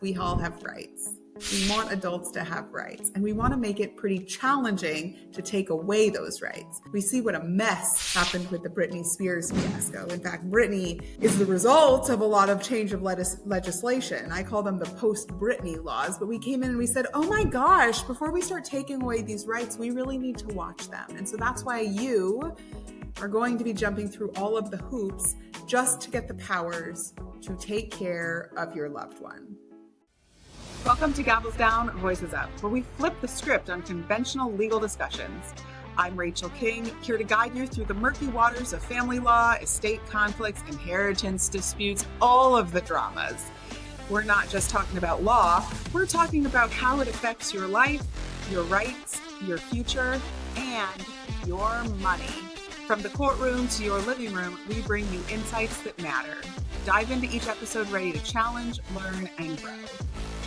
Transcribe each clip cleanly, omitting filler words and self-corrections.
We all have rights. We want adults to have rights, and we want to make it pretty challenging to take away those rights. We see what a mess happened with the Britney Spears fiasco. In fact, Britney is the result of a lot of change of legislation. I call them the post-Britney laws, but we came in and we said, oh my gosh, before we start taking away these rights, we really need to watch them. And so that's why you are going to be jumping through all of the hoops just to get the powers to take care of your loved one. Welcome to Gavels Down, Voices Up, where we flip the script on conventional legal discussions. I'm Rachel King, here to guide you through the murky waters of family law, estate conflicts, inheritance disputes, all of the dramas. We're not just talking about law, we're talking about how it affects your life, your rights, your future, and your money. From the courtroom to your living room, we bring you insights that matter. Dive into each episode ready to challenge, learn, and grow.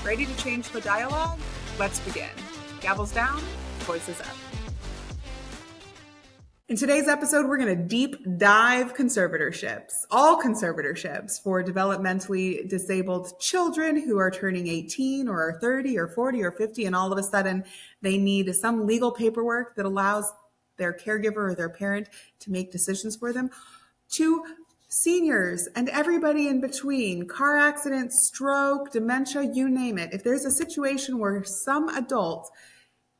Ready to change the dialogue? Let's begin. Gavels down, voices up. In today's episode, we're going to deep dive conservatorships, all conservatorships for developmentally disabled children who are turning 18 or are 30 or 40 or 50, and all of a sudden they need some legal paperwork that allows their caregiver or their parent to make decisions for them, to seniors and everybody in between, car accidents, stroke, dementia, you name it. If there's a situation where some adults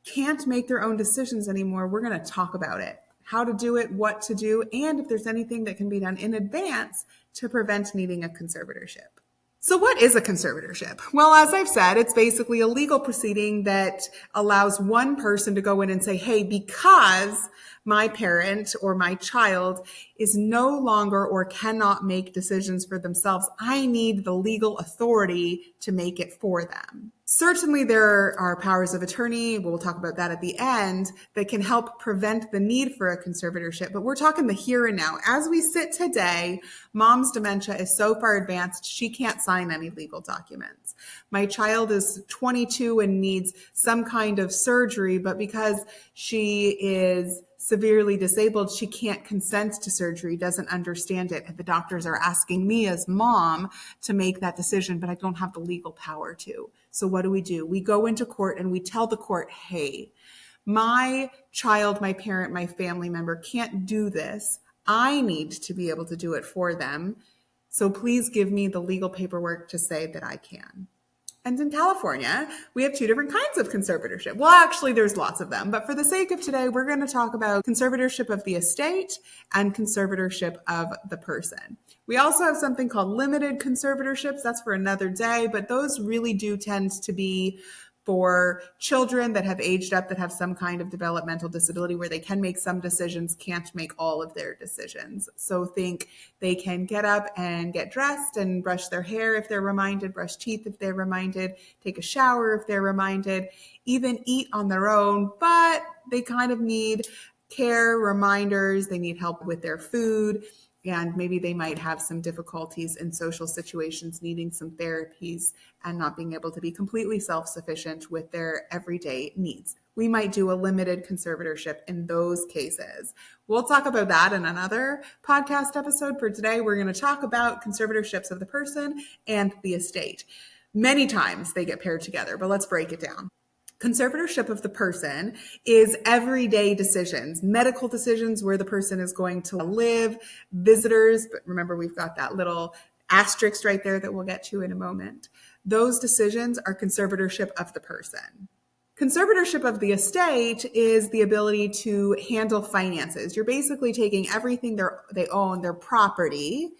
can't make their own decisions anymore, we're going to talk about it, how to do it, what to do, and if there's anything that can be done in advance to prevent needing a conservatorship. So what is a conservatorship? Well, as I've said, it's basically a legal proceeding that allows one person to go in and say, hey, because my parent or my child is no longer or cannot make decisions for themselves, I need the legal authority to make it for them. Certainly there are powers of attorney, we'll talk about that at the end, that can help prevent the need for a conservatorship, but we're talking the here and now. As we sit today, mom's dementia is so far advanced, she can't sign any legal documents. My child is 22 and needs some kind of surgery, but because she is severely disabled, she can't consent to surgery, doesn't understand it. And the doctors are asking me as mom to make that decision, but I don't have the legal power to. So what do? We go into court and we tell the court, hey, my child, my parent, my family member can't do this. I need to be able to do it for them. So please give me the legal paperwork to say that I can. And in California, we have two different kinds of conservatorship. Well, actually, there's lots of them. But for the sake of today, we're going to talk about conservatorship of the estate and conservatorship of the person. We also have something called limited conservatorships. That's for another day. But those really do tend to be for children that have aged up, that have some kind of developmental disability where they can make some decisions, can't make all of their decisions. So think they can get up and get dressed and brush their hair if they're reminded, brush teeth if they're reminded, take a shower if they're reminded, even eat on their own, but they kind of need care, reminders, they need help with their food. And maybe they might have some difficulties in social situations, needing some therapies and not being able to be completely self-sufficient with their everyday needs. We might do a limited conservatorship in those cases. We'll talk about that in another podcast episode. For today, we're going to talk about conservatorships of the person and the estate. Many times they get paired together, but let's break it down. Conservatorship of the person is everyday decisions, medical decisions where the person is going to live, visitors, but remember we've got that little asterisk right there that we'll get to in a moment. Those decisions are conservatorship of the person. Conservatorship of the estate is the ability to handle finances. You're basically taking everything they own, their property,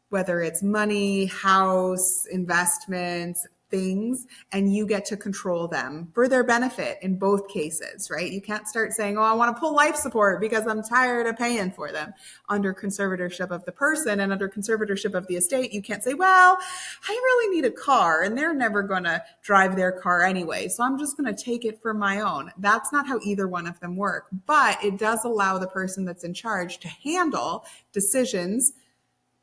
whether it's money, house, investments, things, and you get to control them for their benefit in both cases, right? You can't start saying, oh, I want to pull life support because I'm tired of paying for them. Under conservatorship of the person and under conservatorship of the estate, you can't say, well, I really need a car and they're never going to drive their car anyway, so I'm just going to take it for my own. That's not how either one of them work, but it does allow the person that's in charge to handle decisions,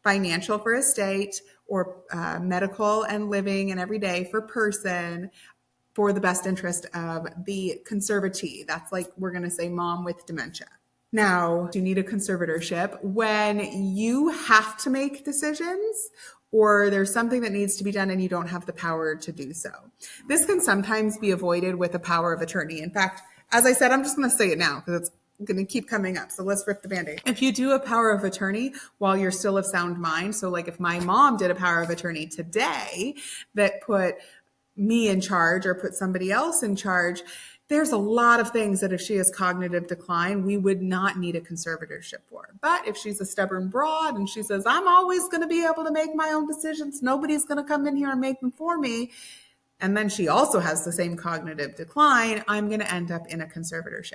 financial for estate, or medical and living and everyday for person, for the best interest of the conservatee. That's like, we're going to say mom with dementia. Now, do you need a conservatorship when you have to make decisions or there's something that needs to be done and you don't have the power to do so. This can sometimes be avoided with a power of attorney. In fact, as I said, I'm just going to say it now because it's going to keep coming up. So let's rip the Band-Aid. If you do a power of attorney while you're still of sound mind, so like if my mom did a power of attorney today that put me in charge or put somebody else in charge, there's a lot of things that if she has cognitive decline, we would not need a conservatorship for. But if she's a stubborn broad and she says, I'm always going to be able to make my own decisions, nobody's going to come in here and make them for me, and then she also has the same cognitive decline, I'm going to end up in a conservatorship.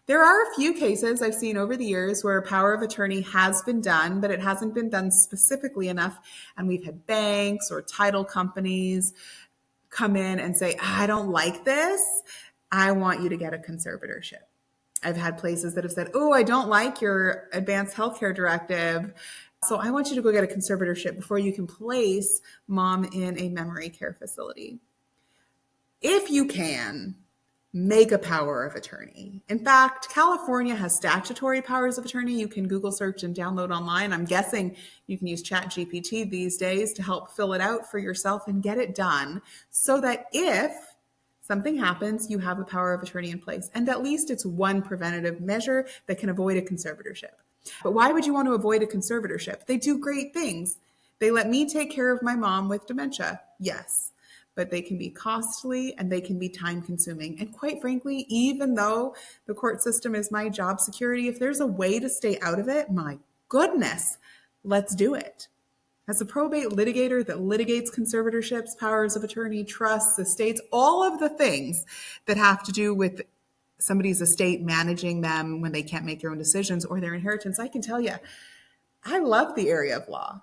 There are a few cases I've seen over the years where a power of attorney has been done, but it hasn't been done specifically enough. And we've had banks or title companies come in and say, I don't like this. I want you to get a conservatorship. I've had places that have said, oh, I don't like your advanced healthcare directive, so I want you to go get a conservatorship before you can place mom in a memory care facility. If you can, make a power of attorney. In fact, California has statutory powers of attorney. You can Google search and download online. I'm guessing you can use ChatGPT these days to help fill it out for yourself and get it done so that if something happens, you have a power of attorney in place. And at least it's one preventative measure that can avoid a conservatorship. But why would you want to avoid a conservatorship? They do great things. They let me take care of my mom with dementia. Yes. But they can be costly and they can be time consuming. And quite frankly, even though the court system is my job security, if there's a way to stay out of it, my goodness, let's do it. As a probate litigator that litigates conservatorships, powers of attorney, trusts, estates, all of the things that have to do with somebody's estate, managing them when they can't make their own decisions or their inheritance, I can tell you, I love the area of law,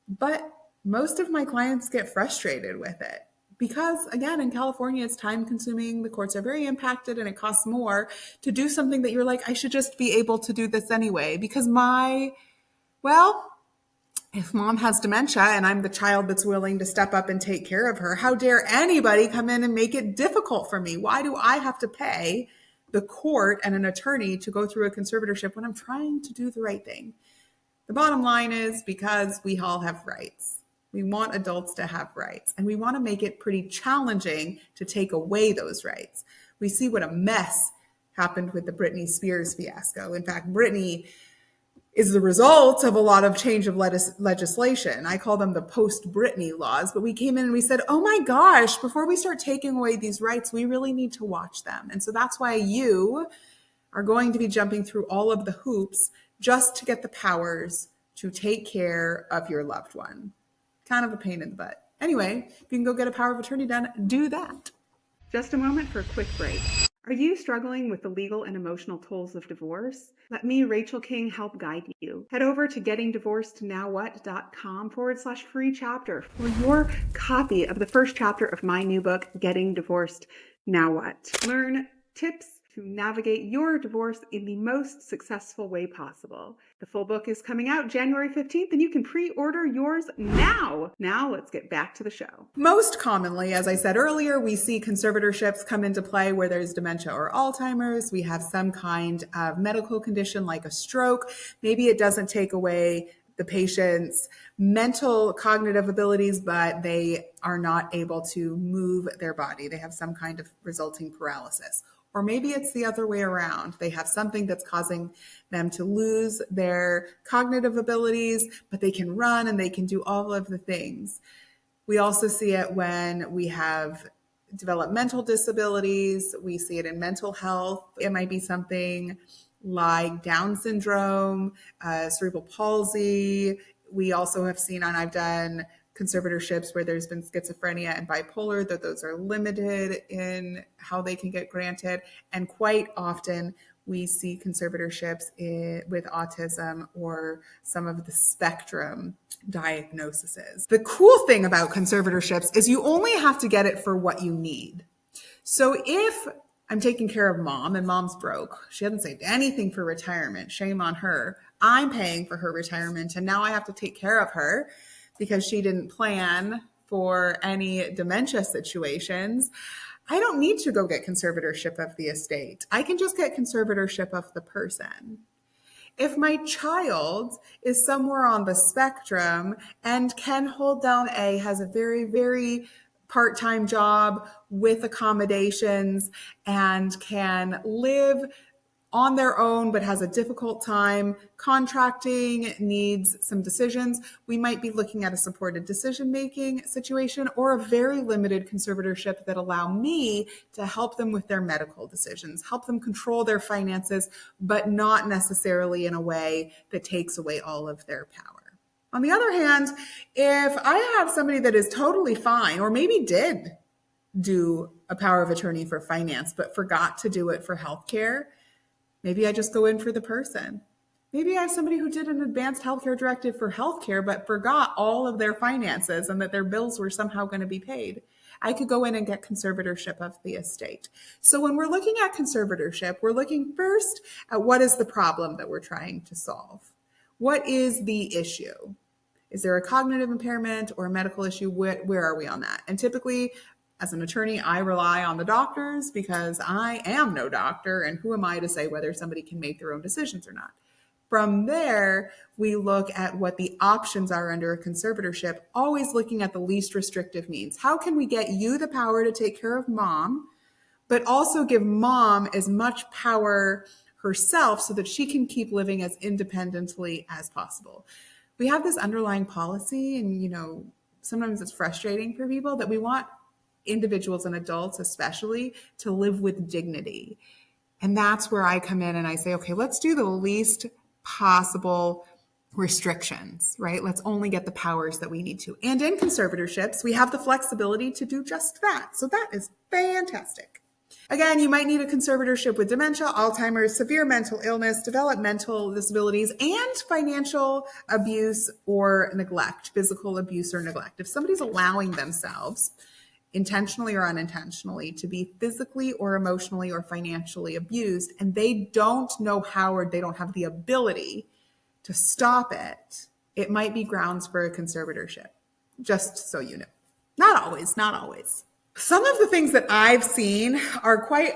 but most of my clients get frustrated with it because, again, in California, it's time consuming. The courts are very impacted and it costs more to do something that you're like, I should just be able to do this anyway because if mom has dementia and I'm the child that's willing to step up and take care of her, how dare anybody come in and make it difficult for me? Why do I have to pay the court and an attorney to go through a conservatorship when I'm trying to do the right thing? The bottom line is because we all have rights. We want adults to have rights, and we want to make it pretty challenging to take away those rights. We see what a mess happened with the Britney Spears fiasco. In fact, Britney is the result of a lot of change of legislation. I call them the post-Britney laws, but we came in and we said, oh my gosh, before we start taking away these rights, we really need to watch them. And so that's why you are going to be jumping through all of the hoops just to get the powers to take care of your loved one. Kind of a pain in the butt. Anyway, if you can go get a power of attorney done, do that. Just a moment for a quick break. Are you struggling with the legal and emotional tolls of divorce? Let me, Rachel King, help guide you. Head over to gettingdivorcednowwhat.com/free chapter for your copy of the first chapter of my new book, Getting Divorced Now What. Learn tips to navigate your divorce in the most successful way possible. The full book is coming out January 15th, and you can pre-order yours now. Now let's get back to the show. Most commonly, as I said earlier, we see conservatorships come into play where there's dementia or Alzheimer's. We have some kind of medical condition like a stroke. Maybe it doesn't take away the patient's mental cognitive abilities, but they are not able to move their body. They have some kind of resulting paralysis. Or maybe it's the other way around. They have something that's causing them to lose their cognitive abilities, but they can run and they can do all of the things. We also see it when we have developmental disabilities. We see it in mental health. It might be something like Down syndrome, cerebral palsy. We also have seen, and I've done conservatorships where there's been schizophrenia and bipolar, that those are limited in how they can get granted. And quite often we see conservatorships with autism or some of the spectrum diagnoses. The cool thing about conservatorships is you only have to get it for what you need. So if I'm taking care of mom and mom's broke, she hasn't saved anything for retirement, shame on her. I'm paying for her retirement and now I have to take care of her because she didn't plan for any dementia situations. I don't need to go get conservatorship of the estate. I can just get conservatorship of the person. If my child is somewhere on the spectrum and can hold down A, has a very, very part-time job with accommodations and can live on their own but has a difficult time contracting, needs some decisions, we might be looking at a supported decision-making situation or a very limited conservatorship that allow me to help them with their medical decisions, help them control their finances, but not necessarily in a way that takes away all of their power. On the other hand, if I have somebody that is totally fine or maybe did do a power of attorney for finance but forgot to do it for healthcare, maybe I just go in for the person. Maybe I have somebody who did an advanced healthcare directive for healthcare, but forgot all of their finances and that their bills were somehow going to be paid. I could go in and get conservatorship of the estate. So when we're looking at conservatorship, we're looking first at what is the problem that we're trying to solve. What is the issue? Is there a cognitive impairment or a medical issue? Where are we on that? And typically, as an attorney, I rely on the doctors because I am no doctor, and who am I to say whether somebody can make their own decisions or not? From there, we look at what the options are under a conservatorship, always looking at the least restrictive means. How can we get you the power to take care of mom, but also give mom as much power herself so that she can keep living as independently as possible? We have this underlying policy, and sometimes it's frustrating for people that we want individuals and adults especially to live with dignity. And that's where I come in and I say, okay, let's do the least possible restrictions, right? Let's only get the powers that we need to. And in conservatorships, we have the flexibility to do just that. So that is fantastic. Again, you might need a conservatorship with dementia, Alzheimer's, severe mental illness, developmental disabilities, and financial abuse or neglect, physical abuse or neglect. If somebody's allowing themselves intentionally or unintentionally to be physically or emotionally or financially abused, and they don't know how or they don't have the ability to stop it, it might be grounds for a conservatorship, just so you know. Not always, not always. Some of the things that I've seen are quite,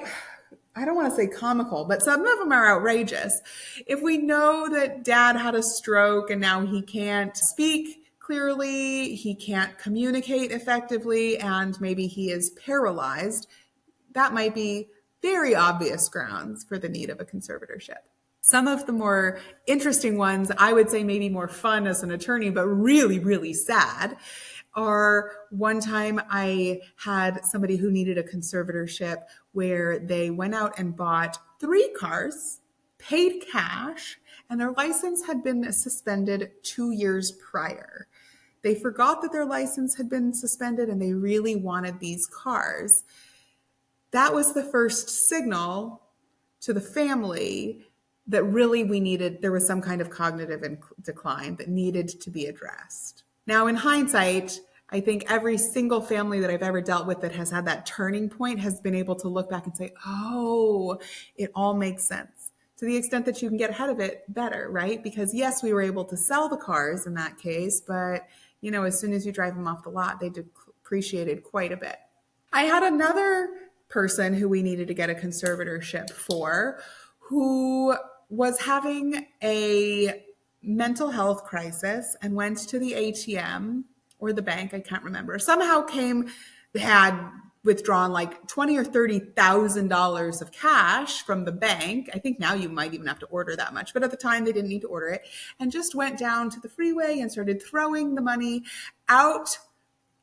I don't want to say comical, but some of them are outrageous. If we know that dad had a stroke and now he can't speak clearly, he can't communicate effectively, and maybe he is paralyzed, that might be very obvious grounds for the need of a conservatorship. Some of the more interesting ones, I would say maybe more fun as an attorney, but really, really sad, are one time I had somebody who needed a conservatorship where they went out and bought 3 cars, paid cash, and their license had been suspended 2 years prior. They forgot that their license had been suspended and they really wanted these cars. That was the first signal to the family that really there was some kind of cognitive decline that needed to be addressed. Now, in hindsight, I think every single family that I've ever dealt with that has had that turning point has been able to look back and say, oh, it all makes sense. To the extent that you can get ahead of it better, right? Because yes, we were able to sell the cars in that case, but as soon as you drive them off the lot, they depreciated quite a bit. I had another person who we needed to get a conservatorship for who was having a mental health crisis and went to the ATM or the bank, I can't remember, somehow had withdrawn like $20,000 or $30,000 of cash from the bank. I think now you might even have to order that much, but at the time they didn't need to order it, and just went down to the freeway and started throwing the money out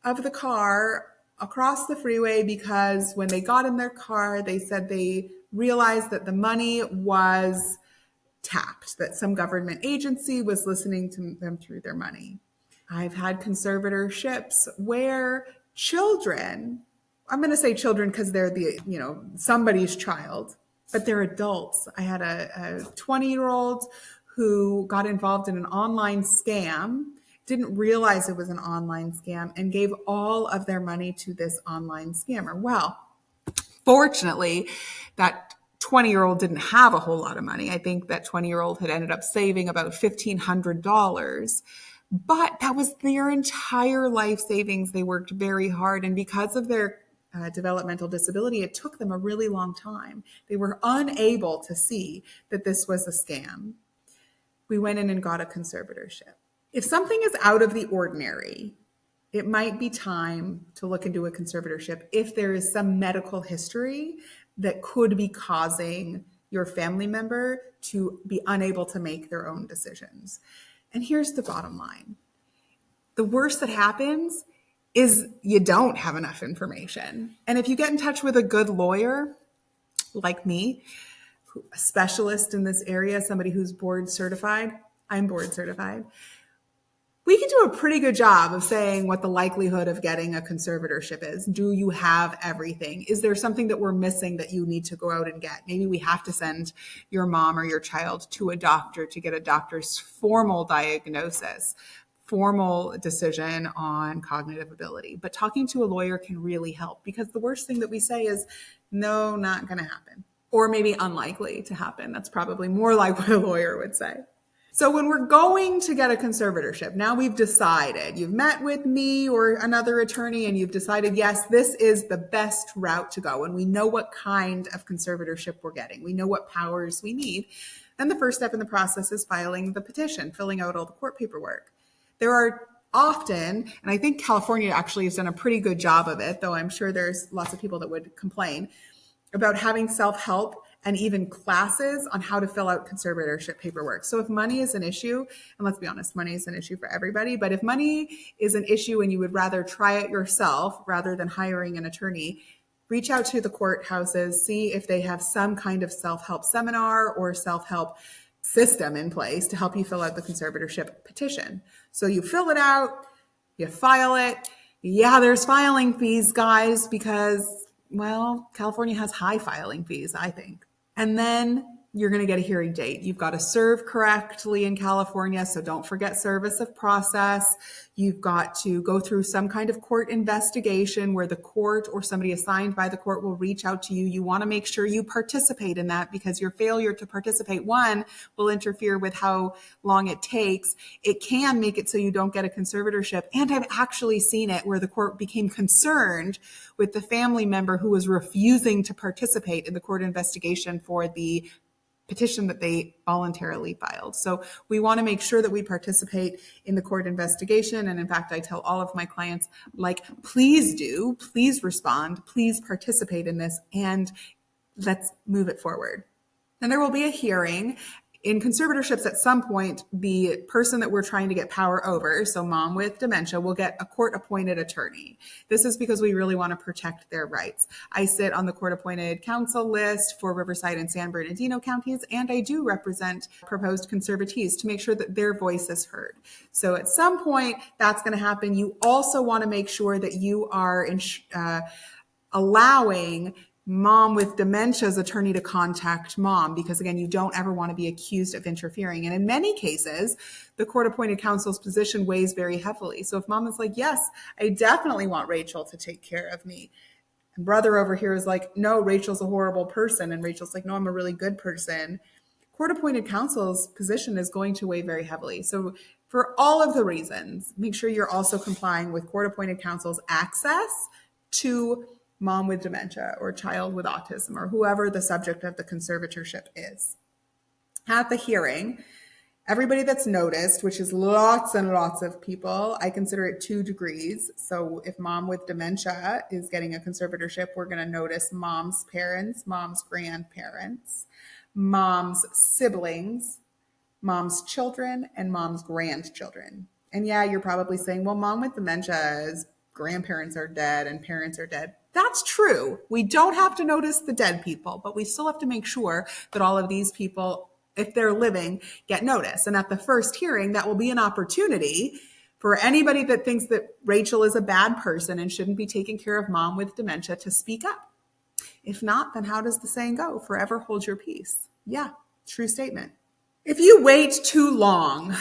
of the car across the freeway, because when they got in their car, they said they realized that the money was tapped, that some government agency was listening to them through their money. I've had conservatorships where children, I'm going to say children because they're somebody's child, but they're adults. I had a 20-year-old who got involved in an online scam, didn't realize it was an online scam, and gave all of their money to this online scammer. Well, fortunately, that 20-year-old didn't have a whole lot of money. I think that 20-year-old had ended up saving about $1,500. But that was their entire life savings. They worked very hard. And because of their developmental disability, it took them a really long time. They were unable to see that this was a scam. We went in and got a conservatorship. If something is out of the ordinary, it might be time to look into a conservatorship if there is some medical history that could be causing your family member to be unable to make their own decisions. And here's the bottom line. The worst that happens is you don't have enough information. And if you get in touch with a good lawyer like me, a specialist in this area, somebody who's board certified, I'm board certified, we can do a pretty good job of saying what the likelihood of getting a conservatorship is. Do you have everything? Is there something that we're missing that you need to go out and get? Maybe we have to send your mom or your child to a doctor to get a doctor's formal diagnosis, formal decision on cognitive ability. But talking to a lawyer can really help, because the worst thing that we say is, no, not going to happen. Or maybe unlikely to happen. That's probably more like what a lawyer would say. So when we're going to get a conservatorship, now we've decided, you've met with me or another attorney and you've decided, yes, this is the best route to go. And we know what kind of conservatorship we're getting. We know what powers we need. Then the first step in the process is filing the petition, filling out all the court paperwork. There are often, and I think California actually has done a pretty good job of it, though I'm sure there's lots of people that would complain, about having self-help and even classes on how to fill out conservatorship paperwork. So if money is an issue, and let's be honest, money is an issue for everybody, but if money is an issue and you would rather try it yourself rather than hiring an attorney, reach out to the courthouses, see if they have some kind of self-help seminar or self-help system in place to help you fill out the conservatorship petition. So you fill it out, you file it. Yeah, there's filing fees, guys, because, well, California has high filing fees, I think. And then you're going to get a hearing date. You've got to serve correctly in California, so don't forget service of process. You've got to go through some kind of court investigation where the court or somebody assigned by the court will reach out to you. You want to make sure you participate in that, because your failure to participate, one, will interfere with how long it takes. It can make it so you don't get a conservatorship. And I've actually seen it where the court became concerned with the family member who was refusing to participate in the court investigation for the petition that they voluntarily filed. So we want to make sure that we participate in the court investigation. And in fact, I tell all of my clients, please do, please respond, please participate in this, and let's move it forward. And there will be a hearing. In conservatorships, at some point, the person that we're trying to get power over, so mom with dementia, will get a court-appointed attorney. This is because we really want to protect their rights. I sit on the court-appointed counsel list for Riverside and San Bernardino counties, and I do represent proposed conservatees to make sure that their voice is heard. So at some point, that's going to happen. You also want to make sure that you are allowing mom with dementia's attorney to contact mom, because again, you don't ever want to be accused of interfering. And in many cases, the court-appointed counsel's position weighs very heavily. So if mom is like, yes, I definitely want Rachel to take care of me, and brother over here is like, no, Rachel's a horrible person, and Rachel's like, no, I'm a really good person, court-appointed counsel's position is going to weigh very heavily. So for all of the reasons, make sure you're also complying with court-appointed counsel's access to mom with dementia or child with autism or whoever the subject of the conservatorship is. At the hearing, everybody that's noticed, which is lots and lots of people, I consider it 2 degrees. So if mom with dementia is getting a conservatorship, we're going to notice mom's parents, mom's grandparents, mom's siblings, mom's children, and mom's grandchildren. And yeah, you're probably saying, well, mom with dementia's grandparents are dead and parents are dead. That's true. We don't have to notice the dead people, but we still have to make sure that all of these people, if they're living, get notice. And at the first hearing, that will be an opportunity for anybody that thinks that Rachel is a bad person and shouldn't be taking care of mom with dementia to speak up. If not, then how does the saying go? Forever hold your peace. Yeah, true statement. If you wait too long,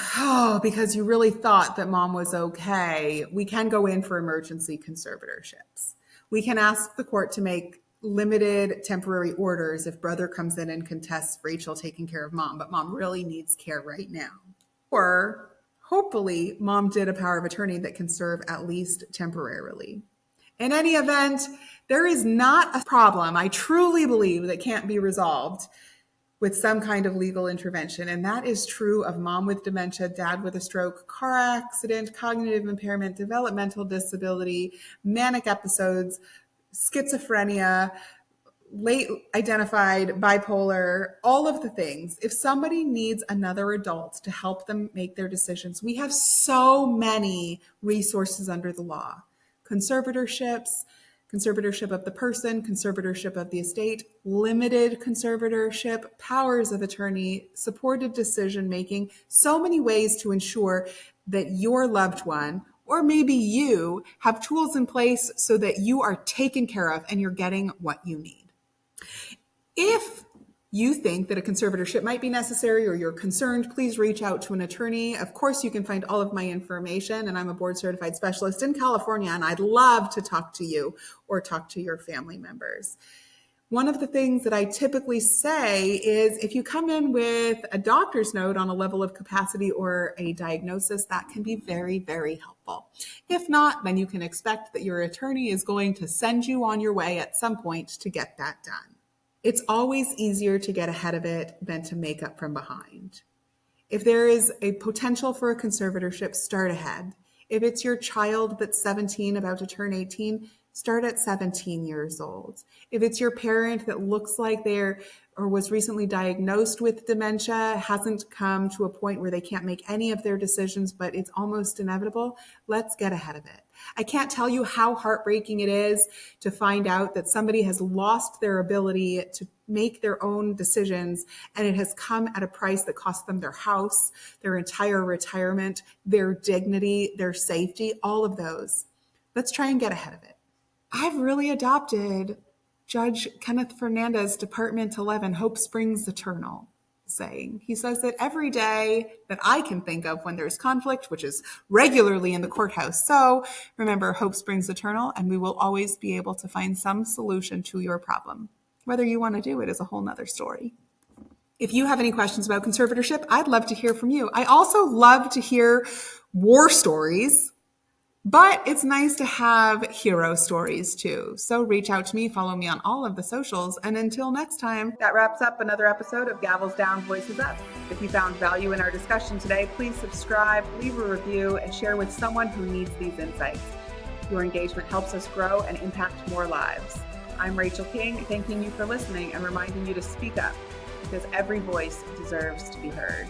because you really thought that mom was okay, we can go in for emergency conservatorships. We can ask the court to make limited temporary orders if brother comes in and contests Rachel taking care of mom, but mom really needs care right now. Or hopefully mom did a power of attorney that can serve at least temporarily. In any event, there is not a problem, I truly believe, that can't be resolved with some kind of legal intervention. And that is true of mom with dementia, dad with a stroke, car accident, cognitive impairment, developmental disability, manic episodes, schizophrenia, late identified bipolar, all of the things. If somebody needs another adult to help them make their decisions, we have so many resources under the law. Conservatorships, conservatorship of the person, conservatorship of the estate, limited conservatorship, powers of attorney, supported decision making, so many ways to ensure that your loved one, or maybe you, have tools in place so that you are taken care of and you're getting what you need. If you think that a conservatorship might be necessary or you're concerned, please reach out to an attorney. Of course, you can find all of my information, and I'm a board certified specialist in California, and I'd love to talk to you or talk to your family members. One of the things that I typically say is if you come in with a doctor's note on a level of capacity or a diagnosis, that can be very, very helpful. If not, then you can expect that your attorney is going to send you on your way at some point to get that done. It's always easier to get ahead of it than to make up from behind. If there is a potential for a conservatorship, start ahead. If it's your child that's 17, about to turn 18, start at 17 years old. If it's your parent that looks like they're or was recently diagnosed with dementia, hasn't come to a point where they can't make any of their decisions, but it's almost inevitable, let's get ahead of it. I can't tell you how heartbreaking it is to find out that somebody has lost their ability to make their own decisions, and it has come at a price that cost them their house, their entire retirement, their dignity, their safety, all of those. Let's try and get ahead of it. I've really adopted Judge Kenneth Fernandez, Department 11, Hope Springs Eternal saying. He says that every day that I can think of when there's conflict, which is regularly in the courthouse. So remember, hope springs eternal, and we will always be able to find some solution to your problem. Whether you want to do it is a whole nother story. If you have any questions about conservatorship, I'd love to hear from you. I also love to hear war stories, but it's nice to have hero stories too. So reach out to me, follow me on all of the socials, and until next time. That wraps up another episode of Gavels Down, Voices Up. If you found value in our discussion today, please subscribe, leave a review, and share with someone who needs these insights. Your engagement helps us grow and impact more lives. I'm Rachel King, thanking you for listening and reminding you to speak up, because every voice deserves to be heard.